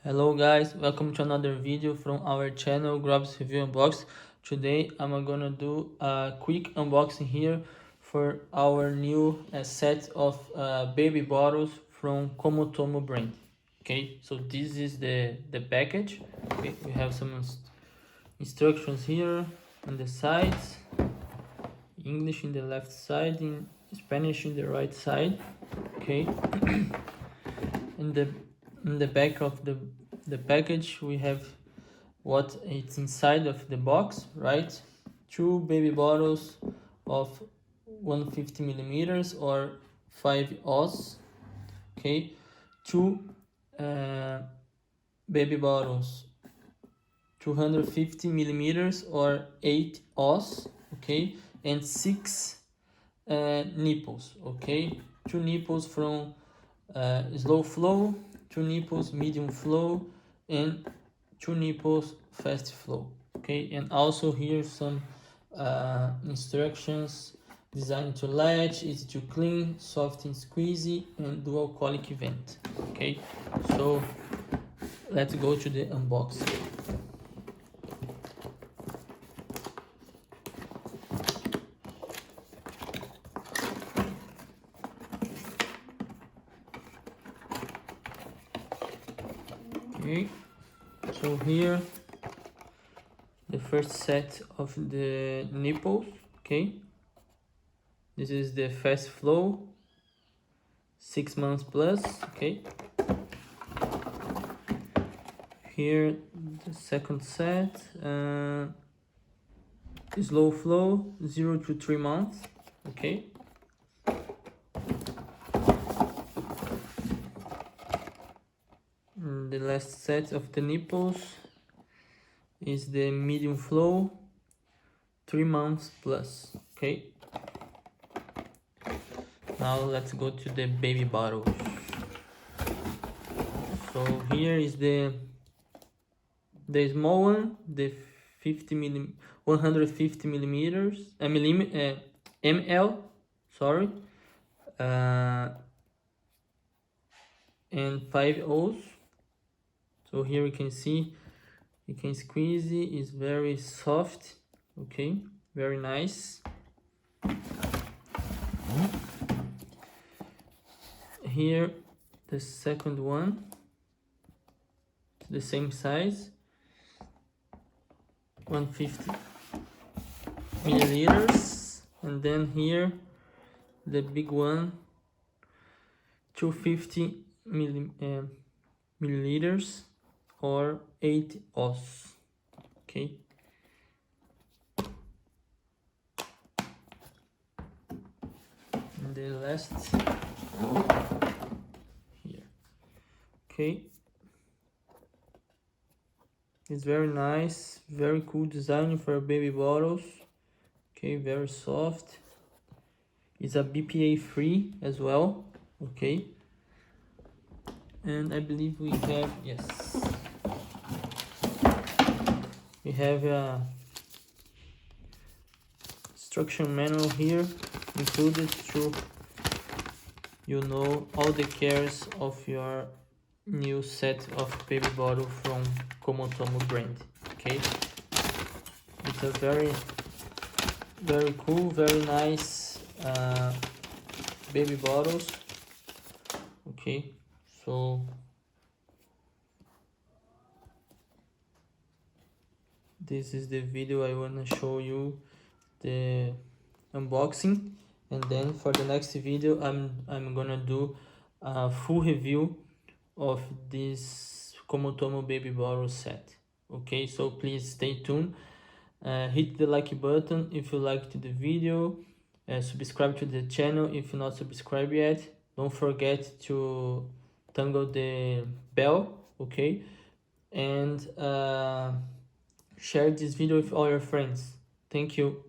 Hello guys, welcome to another video from our channel Grobs Review Unbox. Today I'm gonna do a quick unboxing here for our new set of baby bottles from COMOTOMO brand. Okay, so this is the package. Okay, we have some instructions here on the sides, English in the left side, in Spanish in the right side. Okay. In the back of the package we have what it's inside of the box, right? 2 baby bottles of 150 millimeters or 5 oz. Okay, 2 baby bottles 250 millimeters or 8 oz. Okay, and 6 nipples. Okay, 2 nipples from slow flow, 2 nipples medium flow, and 2 nipples fast flow. Okay, and also here some instructions: designed to latch, easy to clean, soft and squeezy, and dual colic vent. Okay, so let's go to the unboxing. Okay, so here the first set of the nipples. Okay, this is the fast flow 6 months plus. Okay, here the second set, slow flow 0 to 3 months. Okay, the last set of the nipples is the medium flow 3 months plus. Okay, now let's go to the baby bottles. So here is the small one, the 150 millimeters ml, sorry, and 5 oz. So here you can see, you can squeeze it, it's very soft. Okay, very nice. Here the second one, the same size, 150 milliliters, and then here the big one, 250 milliliters or 8 oz. Okay, and the last here. Okay, it's very nice, very cool design for baby bottles. Okay, very soft. It's a BPA free as well. Okay, and I believe we have, yes, we have a instruction manual here included to all the cares of your new set of baby bottle from COMOTOMO brand. Okay, it's a very cool, very nice baby bottles. Okay, so this is the video I want to show you, the unboxing, and then for the next video I'm gonna do a full review of this COMOTOMO baby bottle set. Okay, so please stay tuned. Hit the like button if you liked the video, subscribe to the channel if you're not subscribed yet. Don't forget to tangle the bell. Okay, and share this video with all your friends. Thank you.